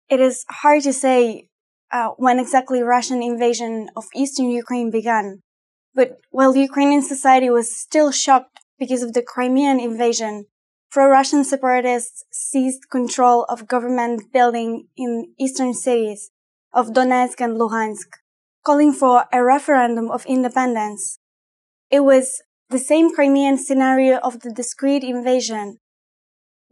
it is hard to say when exactly Russian invasion of eastern Ukraine began. But while Ukrainian society was still shocked because of the Crimean invasion, pro-Russian separatists seized control of government buildings in eastern cities of Donetsk and Luhansk, calling for a referendum of independence. It was the same Crimean scenario of the discrete invasion.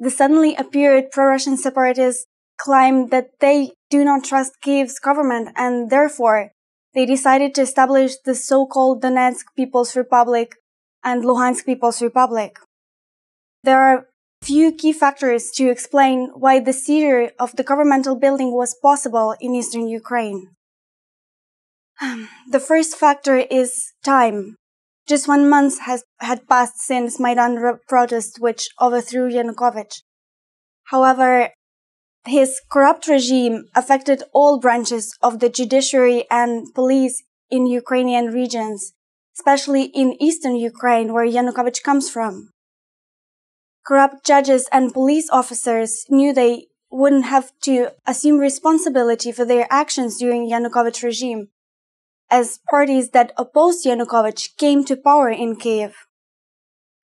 The suddenly appeared pro-Russian separatists claimed that they do not trust Kyiv's government and therefore they decided to establish the so-called Donetsk People's Republic and Luhansk People's Republic. There are few key factors to explain why the seizure of the governmental building was possible in eastern Ukraine. The first factor is time. Just 1 month had passed since Maidan protests which overthrew Yanukovych. However, his corrupt regime affected all branches of the judiciary and police in Ukrainian regions, especially in eastern Ukraine where Yanukovych comes from. Corrupt judges and police officers knew they wouldn't have to assume responsibility for their actions during Yanukovych's regime, as parties that opposed Yanukovych came to power in Kyiv.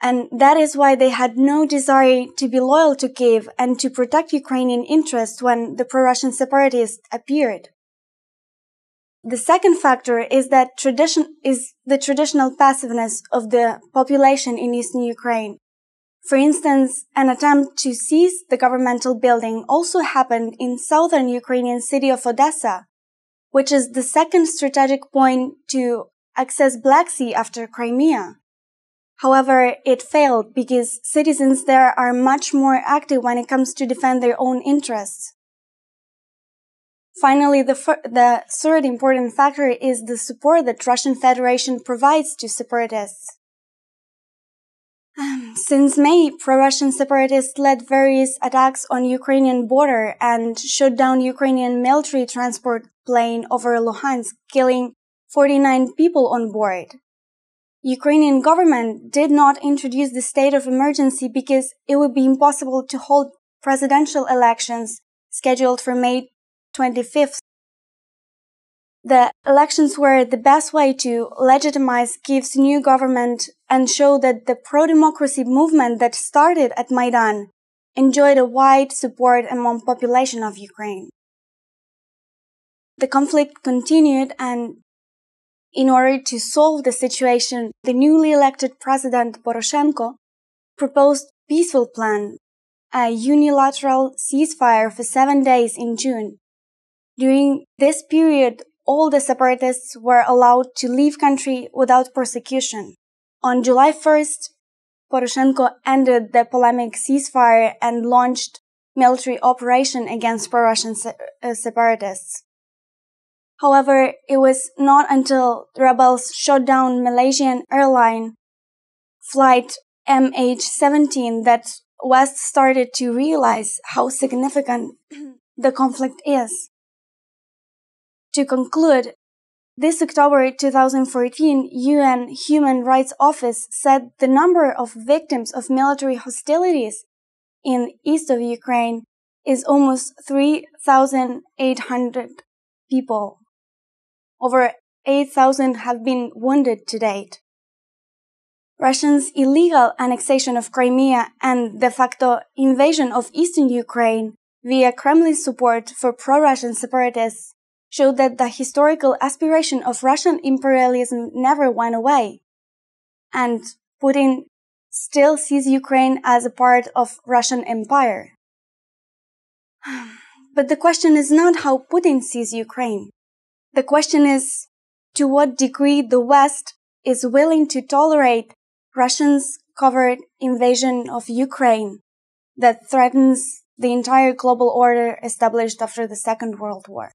And that is why they had no desire to be loyal to Kyiv and to protect Ukrainian interests when the pro-Russian separatists appeared. The second factor is the traditional passiveness of the population in eastern Ukraine. For instance, an attempt to seize the governmental building also happened in southern Ukrainian city of Odessa, which is the second strategic point to access Black Sea after Crimea. However, it failed because citizens there are much more active when it comes to defend their own interests. Finally, the third important factor is the support that Russian Federation provides to separatists. Since May, pro-Russian separatists led various attacks on Ukrainian border and shot down Ukrainian military transport plane over Luhansk, killing 49 people on board. Ukrainian government did not introduce the state of emergency because it would be impossible to hold presidential elections scheduled for May 25th. The elections were the best way to legitimize Kyiv's new government and show that the pro-democracy movement that started at Maidan enjoyed a wide support among population of Ukraine. The conflict continued, and in order to solve the situation, the newly elected president Poroshenko proposed a peaceful plan, a unilateral ceasefire for 7 days in June. During this period, all the separatists were allowed to leave country without persecution. On July 1st, Poroshenko ended the polemic ceasefire and launched military operation against pro-Russian separatists. However, it was not until rebels shot down Malaysian airline flight MH17 that West started to realize how significant the conflict is. To conclude, this October 2014, UN Human Rights Office said the number of victims of military hostilities in east of Ukraine is almost 3,800 people. Over 8,000 have been wounded to date. Russia's illegal annexation of Crimea and de facto invasion of eastern Ukraine via Kremlin's support for pro-Russian separatists showed that the historical aspiration of Russian imperialism never went away, and Putin still sees Ukraine as a part of Russian empire. But the question is not how Putin sees Ukraine. The question is to what degree the West is willing to tolerate Russia's covert invasion of Ukraine that threatens the entire global order established after the Second World War.